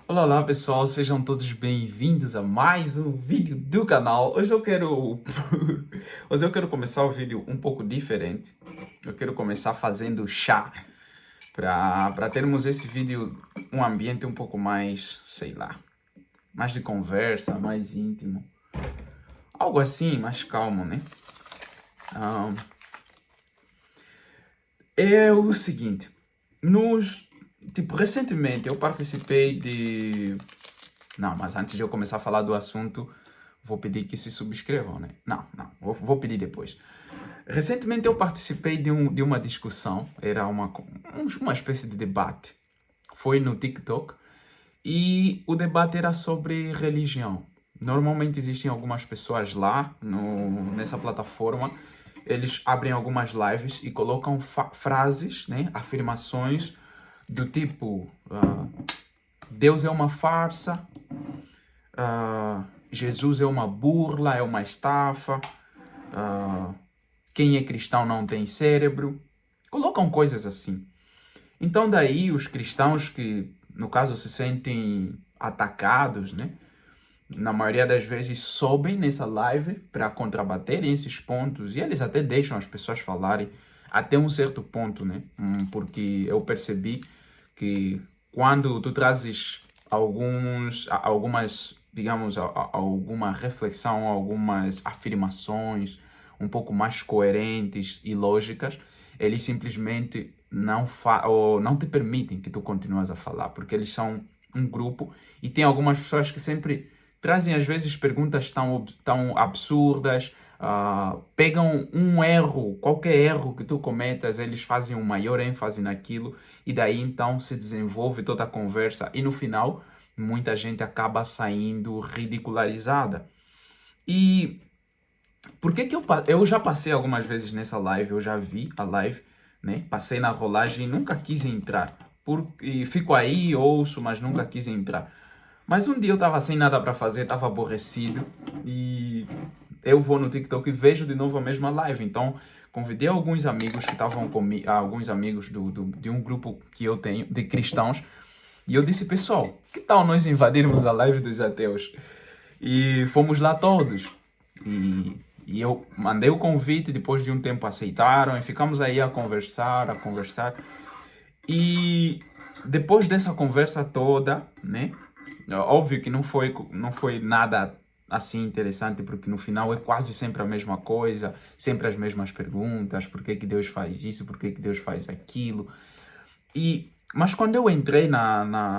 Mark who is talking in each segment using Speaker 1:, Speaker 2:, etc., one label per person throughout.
Speaker 1: Olá, olá pessoal, sejam todos bem-vindos a mais um vídeo do canal. Hoje eu quero começar o vídeo um pouco diferente. Eu quero começar fazendo chá, para termos esse vídeo um ambiente um pouco mais, sei lá, mais de conversa, mais íntimo. Algo assim, mais calmo, né? Ah, É o seguinte, recentemente eu participei de. Não, mas antes de eu começar a falar do assunto, vou pedir que se subscrevam, né? Não, vou pedir depois. Recentemente eu participei de uma discussão, era uma espécie de debate. Foi no TikTok e o debate era sobre religião. Normalmente existem algumas pessoas lá nessa plataforma, eles abrem algumas lives e colocam frases, né, afirmações do tipo Deus é uma farsa, Jesus é uma burla, é uma estafa, ah, quem é cristão não tem cérebro. Colocam coisas assim. Então daí os cristãos que, no caso, se sentem atacados, né? Na maioria das vezes sobem nessa live para contrabaterem esses pontos e eles até deixam as pessoas falarem até um certo ponto, né? Porque eu percebi que quando tu trazes algumas, digamos, alguma reflexão, algumas afirmações um pouco mais coerentes e lógicas, eles simplesmente ou não te permitem que tu continues a falar, porque eles são um grupo e tem algumas pessoas que sempre trazem às vezes perguntas tão absurdas, pegam um erro, qualquer erro que tu cometas, eles fazem um maior ênfase naquilo e daí então se desenvolve toda a conversa e no final muita gente acaba saindo ridicularizada. E por que que eu já passei algumas vezes nessa live, eu já vi a live, né? Passei na rolagem e nunca quis entrar. E fico aí, ouço, mas nunca quis entrar. Mas um dia eu tava sem nada para fazer, tava aborrecido e eu vou no TikTok e vejo de novo a mesma live. Então, convidei alguns amigos que estavam comigo, alguns amigos de um grupo que eu tenho, de cristãos, e eu disse, pessoal, que tal nós invadirmos a live dos ateus? E fomos lá todos. E eu mandei o convite, depois de um tempo aceitaram, e ficamos aí a conversar, a conversar. E depois dessa conversa toda, né? Óbvio que não foi nada assim interessante, porque no final é quase sempre a mesma coisa, sempre as mesmas perguntas, por que que Deus faz isso, por que que Deus faz aquilo. Mas quando eu entrei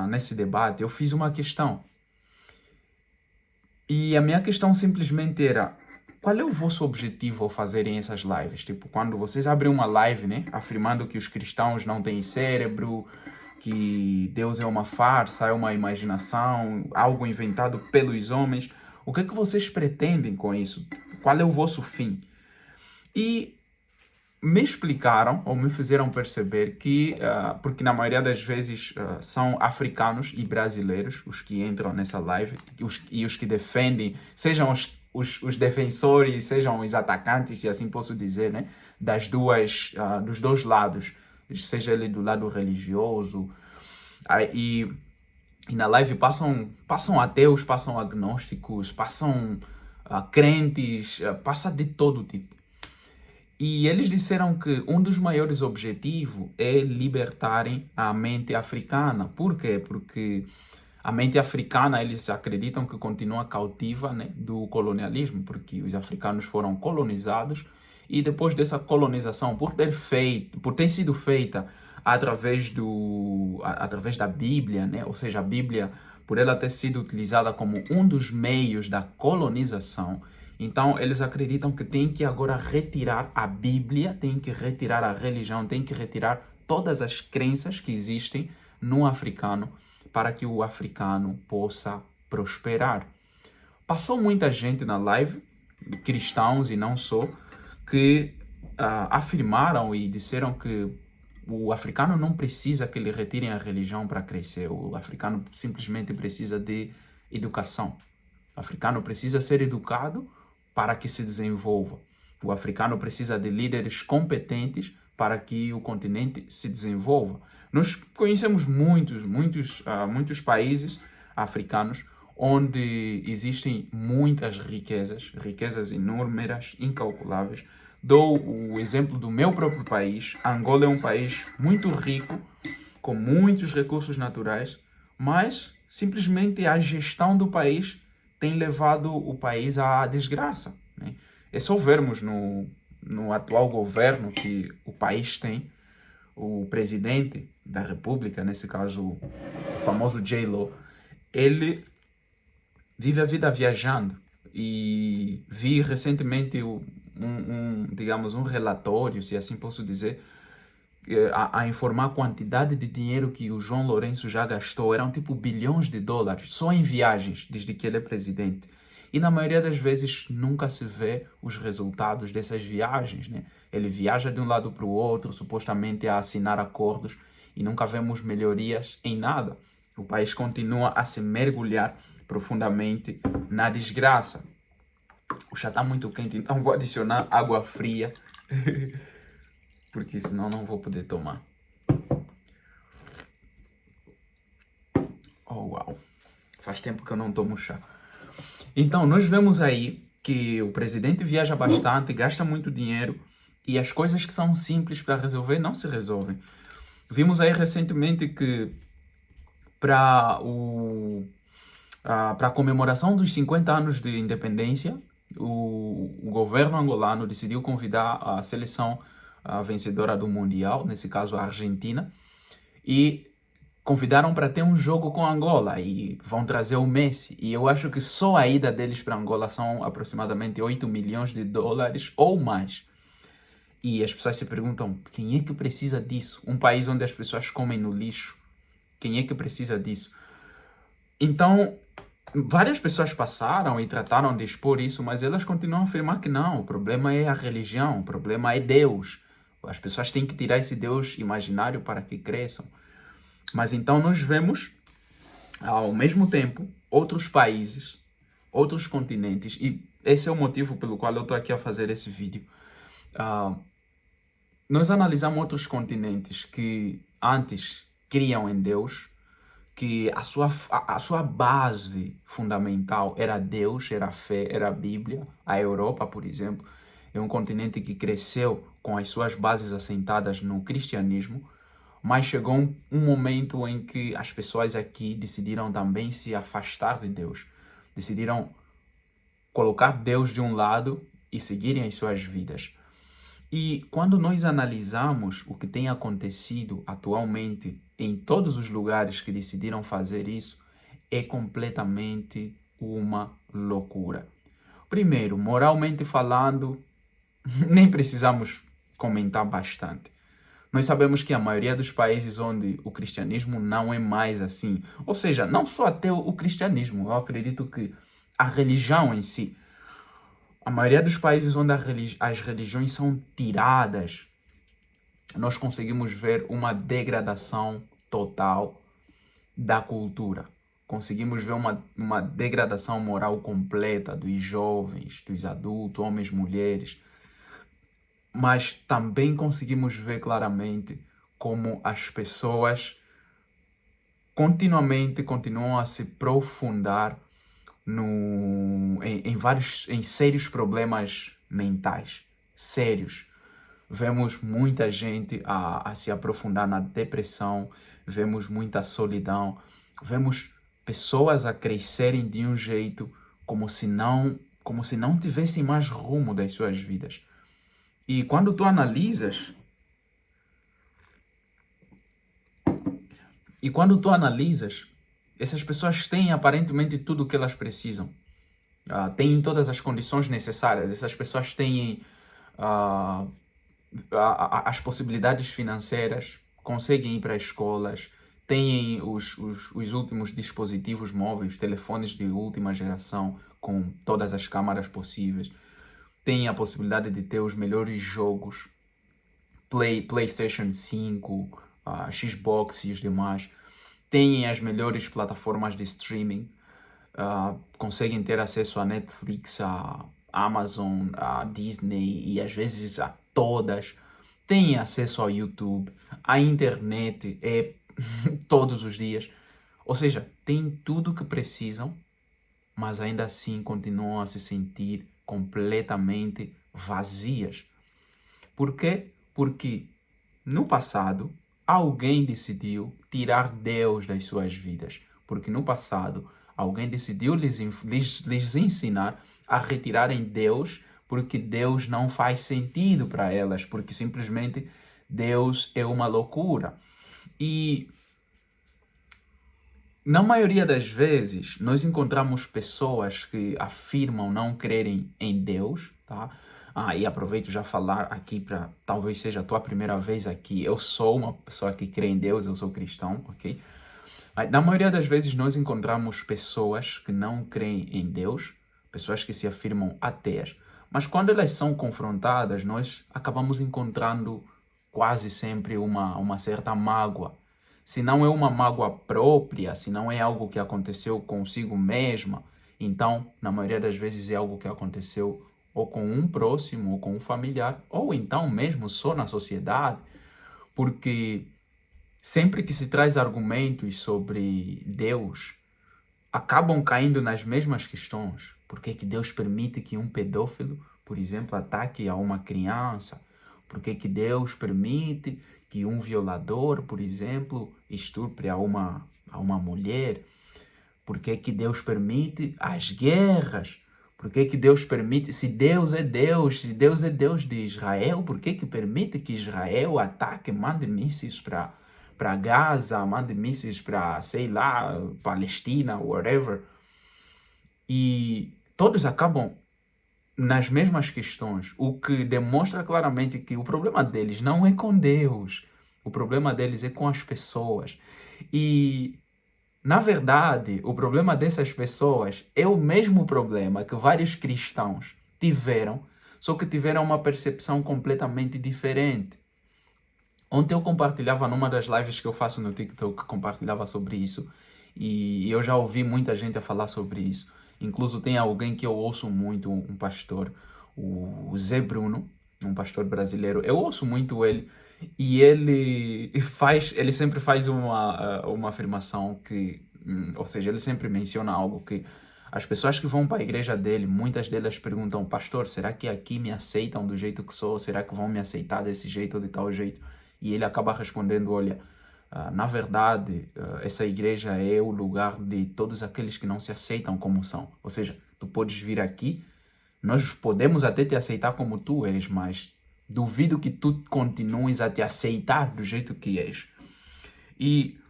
Speaker 1: nesse debate, eu fiz uma questão. E a minha questão simplesmente era, qual é o vosso objetivo ao fazerem essas lives? Tipo, quando vocês abrem uma live, né, afirmando que os cristãos não têm cérebro, que Deus é uma farsa, é uma imaginação, algo inventado pelos homens, o que é que vocês pretendem com isso? Qual é o vosso fim? E me explicaram ou me fizeram perceber que, porque na maioria das vezes são africanos e brasileiros os que entram nessa live e os que defendem, sejam os defensores, sejam os atacantes, se assim posso dizer, né, dos dois lados, seja ele do lado religioso. E, e na live passam ateus, passam agnósticos, passam crentes, passa de todo tipo. E eles disseram que um dos maiores objetivos é libertarem a mente africana. Por quê? Porque a mente africana, eles acreditam que continua cautiva, né, do colonialismo, porque os africanos foram colonizados e depois dessa colonização, por ter sido feita através da Bíblia, né, ou seja, a Bíblia, por ela ter sido utilizada como um dos meios da colonização, então, eles acreditam que tem que agora retirar a Bíblia, tem que retirar a religião, tem que retirar todas as crenças que existem no africano para que o africano possa prosperar. Passou muita gente na live, cristãos e não só, que afirmaram e disseram que o africano não precisa que lhe retirem a religião para crescer. O africano simplesmente precisa de educação. O africano precisa ser educado para que se desenvolva. O africano precisa de líderes competentes para que o continente se desenvolva. Nós conhecemos muitos países africanos, onde existem muitas riquezas, riquezas inúmeras, incalculáveis. Dou o exemplo do meu próprio país. Angola é um país muito rico, com muitos recursos naturais, mas simplesmente a gestão do país tem levado o país à desgraça, né? É só vermos no atual governo que o país tem, o presidente da República, nesse caso o famoso J-Lo, ele vive a vida viajando. E vi recentemente digamos, um relatório, se assim posso dizer, a informar a quantidade de dinheiro que o João Lourenço já gastou. Eram tipo bilhões de dólares só em viagens desde que ele é presidente. E na maioria das vezes nunca se vê os resultados dessas viagens, né? Ele viaja de um lado para o outro, supostamente a assinar acordos, e nunca vemos melhorias em nada. O país continua a se mergulhar profundamente na desgraça. O chá está muito quente, então vou adicionar água fria, porque senão não vou poder tomar. Oh, uau! Faz tempo que eu não tomo chá. Então, nós vemos aí que o presidente viaja bastante, gasta muito dinheiro e as coisas que são simples para resolver não se resolvem. Vimos aí recentemente que para a comemoração dos 50 anos de independência, o governo angolano decidiu convidar a seleção vencedora do Mundial, nesse caso a Argentina, e convidaram para ter um jogo com Angola e vão trazer o Messi. E eu acho que só a ida deles para Angola são aproximadamente 8 milhões de dólares ou mais. E as pessoas se perguntam, quem é que precisa disso? Um país onde as pessoas comem no lixo. Quem é que precisa disso? Então, várias pessoas passaram e trataram de expor isso, mas elas continuam a afirmar que não, o problema é a religião, o problema é Deus. As pessoas têm que tirar esse Deus imaginário para que cresçam. Mas então nós vemos, ao mesmo tempo, outros países, outros continentes, e esse é o motivo pelo qual eu estou aqui a fazer esse vídeo. Nós analisamos outros continentes que antes criam em Deus, que a sua base fundamental era Deus, era a fé, era a Bíblia. A Europa, por exemplo, é um continente que cresceu com as suas bases assentadas no cristianismo, mas chegou um momento em que as pessoas aqui decidiram também se afastar de Deus. Decidiram colocar Deus de um lado e seguirem as suas vidas. E quando nós analisamos o que tem acontecido atualmente em todos os lugares que decidiram fazer isso, é completamente uma loucura. Primeiro, moralmente falando, nem precisamos comentar bastante. Nós sabemos que a maioria dos países onde o cristianismo não é mais assim, ou seja, não só até o cristianismo, eu acredito que a religião em si, a maioria dos países onde as religiões são tiradas, nós conseguimos ver uma degradação total da cultura. Conseguimos ver uma degradação moral completa dos jovens, dos adultos, homens, mulheres. Mas também conseguimos ver claramente como as pessoas continuamente continuam a se aprofundar em sérios problemas mentais, sérios. Vemos muita gente a se aprofundar na depressão, vemos muita solidão, vemos pessoas a crescerem de um jeito como se não tivessem mais rumo das suas vidas. E quando tu analisas, essas pessoas têm aparentemente tudo o que elas precisam. Têm todas as condições necessárias. Essas pessoas têm as possibilidades financeiras, conseguem ir para escolas, têm os últimos dispositivos móveis, telefones de última geração com todas as câmaras possíveis, têm a possibilidade de ter os melhores jogos, PlayStation 5, Xbox e os demais, têm as melhores plataformas de streaming, conseguem ter acesso a Netflix, a Amazon, a Disney e às vezes a todas, têm acesso ao YouTube, a internet todos os dias. Ou seja, têm tudo o que precisam, mas ainda assim continuam a se sentir completamente vazias. Por quê? Porque no passado alguém decidiu tirar Deus das suas vidas. Porque no passado alguém decidiu lhes ensinar a retirarem Deus, porque Deus não faz sentido para elas, porque simplesmente Deus é uma loucura. E na maioria das vezes, nós encontramos pessoas que afirmam não crerem em Deus, tá? E aproveito já falar aqui para talvez seja a tua primeira vez aqui. Eu sou uma pessoa que crê em Deus, eu sou cristão, ok? Na maioria das vezes, nós encontramos pessoas que não creem em Deus, pessoas que se afirmam ateias, mas quando elas são confrontadas, nós acabamos encontrando quase sempre uma certa mágoa. Se não é uma mágoa própria, se não é algo que aconteceu consigo mesma, então, na maioria das vezes, é algo que aconteceu ou com um próximo, ou com um familiar, ou então mesmo só na sociedade, porque sempre que se traz argumentos sobre Deus, acabam caindo nas mesmas questões. Por que que Deus permite que um pedófilo, por exemplo, ataque a uma criança? Por que que Deus permite que um violador, por exemplo, estupre a uma mulher? Por que que Deus permite as guerras? Por que que Deus permite, se Deus é Deus, se Deus é Deus de Israel, por que que permite que Israel ataque, mande mísseis para Gaza, mande mísseis para, sei lá, Palestina, whatever? E todos acabam nas mesmas questões, o que demonstra claramente que o problema deles não é com Deus, o problema deles é com as pessoas. E na verdade, o problema dessas pessoas é o mesmo problema que vários cristãos tiveram, só que tiveram uma percepção completamente diferente. Ontem eu compartilhava numa das lives que eu faço no TikTok, compartilhava sobre isso, e eu já ouvi muita gente a falar sobre isso. Incluso tem alguém que eu ouço muito, um pastor, o Zé Bruno, um pastor brasileiro. Eu ouço muito ele, e ele sempre faz uma afirmação que, ou seja, ele sempre menciona algo que as pessoas que vão para a igreja dele, muitas delas perguntam: pastor, será que aqui me aceitam do jeito que sou? Será que vão me aceitar desse jeito ou de tal jeito? E ele acaba respondendo: olha, na verdade, essa igreja é o lugar de todos aqueles que não se aceitam como são. Ou seja, tu podes vir aqui, nós podemos até te aceitar como tu és, mas duvido que tu continues a te aceitar do jeito que és. E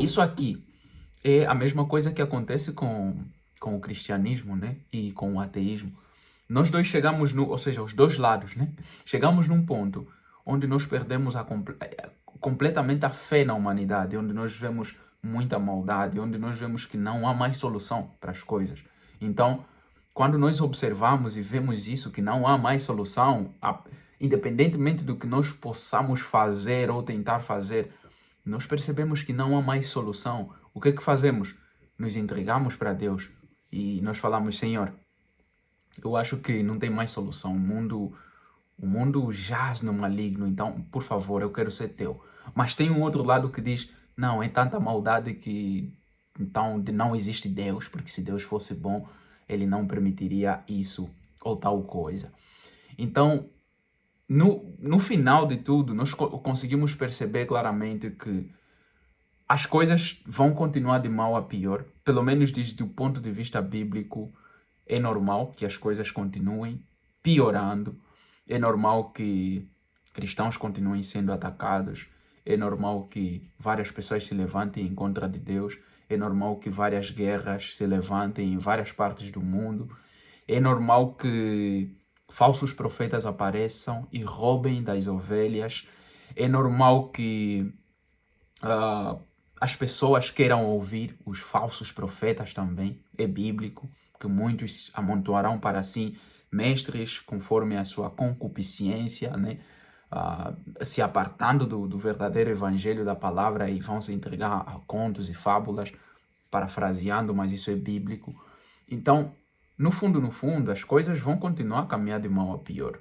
Speaker 1: isso aqui é a mesma coisa que acontece com o cristianismo, né? E com o ateísmo. Nós dois chegamos ou seja, os dois lados, né? Chegamos num ponto onde nós perdemos completamente a fé na humanidade, onde nós vemos muita maldade, onde nós vemos que não há mais solução para as coisas. Então, quando nós observamos e vemos isso, que não há mais solução, independentemente do que nós possamos fazer ou tentar fazer, nós percebemos que não há mais solução. O que é que fazemos? Nos entregamos para Deus e nós falamos: Senhor, eu acho que não tem mais solução. O mundo jaz no maligno, então, por favor, eu quero ser teu. Mas tem um outro lado que diz: não, é tanta maldade que então não existe Deus, porque se Deus fosse bom, ele não permitiria isso ou tal coisa. Então, no final de tudo, nós conseguimos perceber claramente que as coisas vão continuar de mal a pior, pelo menos desde o ponto de vista bíblico. É normal que as coisas continuem piorando, é normal que cristãos continuem sendo atacados, é normal que várias pessoas se levantem em contra de Deus, é normal que várias guerras se levantem em várias partes do mundo, é normal que falsos profetas apareçam e roubem das ovelhas, é normal que ah, as pessoas queiram ouvir os falsos profetas também, é bíblico, que muitos amontoarão para si mestres conforme a sua concupiscência, né? Se apartando do verdadeiro evangelho da palavra e vão se entregar a contos e fábulas, parafraseando, mas isso é bíblico. Então, no fundo, as coisas vão continuar a caminhar de mal a pior.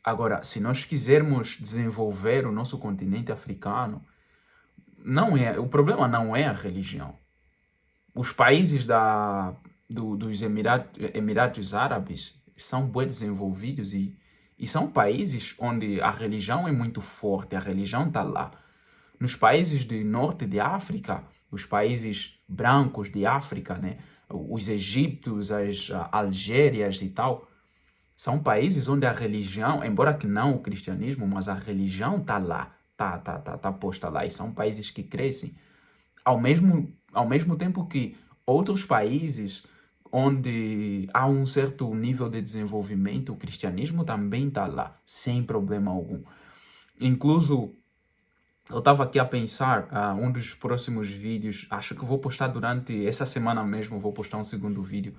Speaker 1: Agora, se nós quisermos desenvolver o nosso continente africano, o problema não é a religião. Os países dos Emirados Árabes são bem desenvolvidos e são países onde a religião é muito forte, a religião está lá. Nos países do norte de África, os países brancos de África, né? Os egípcios, as Algérias e tal, são países onde a religião, embora que não o cristianismo, mas a religião está lá, tá posta lá, e são países que crescem. Ao mesmo tempo que outros países onde há um certo nível de desenvolvimento, o cristianismo também está lá, sem problema algum. Incluso, eu estava aqui a pensar, um dos próximos vídeos, acho que vou postar durante essa semana mesmo, vou postar um segundo vídeo.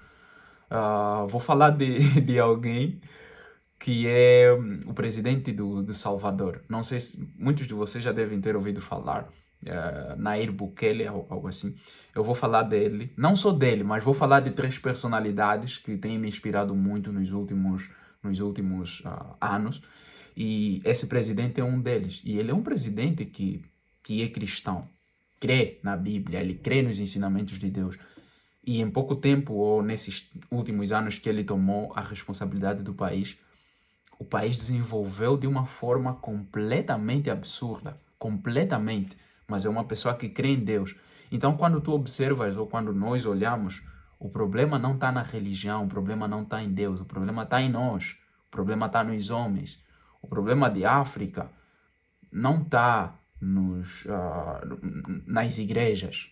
Speaker 1: Vou falar de alguém que é o presidente do Salvador. Não sei se muitos de vocês já devem ter ouvido falar, Nayib Bukele, algo assim. Eu vou falar dele, não só dele, mas vou falar de 3 personalidades que têm me inspirado muito nos últimos anos. E esse presidente é um deles. E ele é um presidente que é cristão, crê na Bíblia, ele crê nos ensinamentos de Deus. E em pouco tempo, ou nesses últimos anos que ele tomou a responsabilidade do país, o país desenvolveu de uma forma completamente absurda, completamente, mas é uma pessoa que crê em Deus. Então, quando tu observas ou quando nós olhamos, o problema não está na religião, o problema não está em Deus, o problema está em nós, o problema está nos homens. O problema de África não está nas igrejas.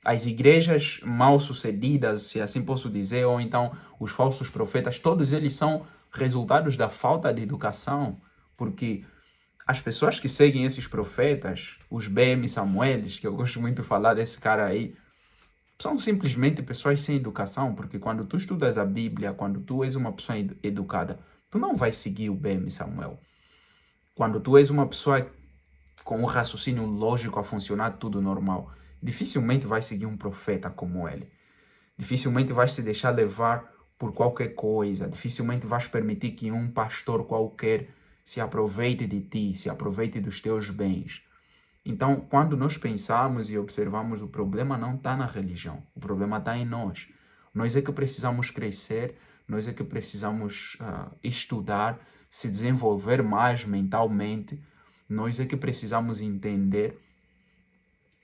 Speaker 1: As igrejas mal sucedidas, se assim posso dizer, ou então os falsos profetas, todos eles são resultados da falta de educação, porque as pessoas que seguem esses profetas, os BM Samuelis, que eu gosto muito de falar desse cara aí, são simplesmente pessoas sem educação, porque quando tu estudas a Bíblia, quando tu és uma pessoa educada, tu não vai seguir o BM Samuel. Quando tu és uma pessoa com o raciocínio lógico a funcionar tudo normal, dificilmente vai seguir um profeta como ele. Dificilmente vais se deixar levar por qualquer coisa. Dificilmente vais permitir que um pastor qualquer se aproveite de ti, se aproveite dos teus bens. Então, quando nós pensamos e observamos, o problema não está na religião, o problema está em nós. Nós é que precisamos crescer, nós é que precisamos estudar, se desenvolver mais mentalmente, nós é que precisamos entender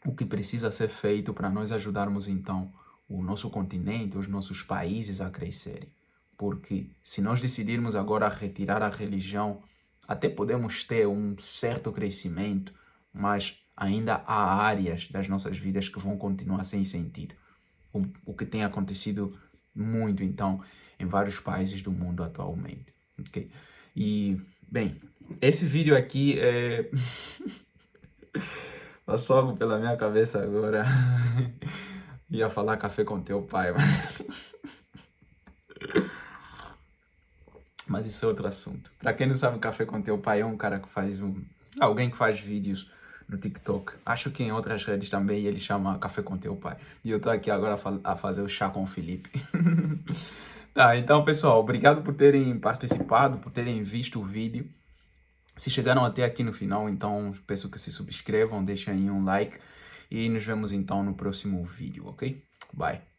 Speaker 1: o que precisa ser feito para nós ajudarmos então o nosso continente, os nossos países a crescerem. Porque se nós decidirmos agora retirar a religião, até podemos ter um certo crescimento, mas ainda há áreas das nossas vidas que vão continuar sem sentido. O que tem acontecido muito, então, em vários países do mundo atualmente. Okay? E, bem, esse vídeo aqui é... Passou algo pela minha cabeça agora. Ia falar café com teu pai, mas isso é outro assunto. Pra quem não sabe, café com teu pai é um cara que faz alguém que faz vídeos no TikTok. Acho que em outras redes também ele chama café com teu pai. E eu tô aqui agora a fazer o chá com o Felipe. Tá, então pessoal, obrigado por terem participado, por terem visto o vídeo. Se chegaram até aqui no final, então peço que se subscrevam, deixem aí um like e nos vemos então no próximo vídeo, ok? Bye!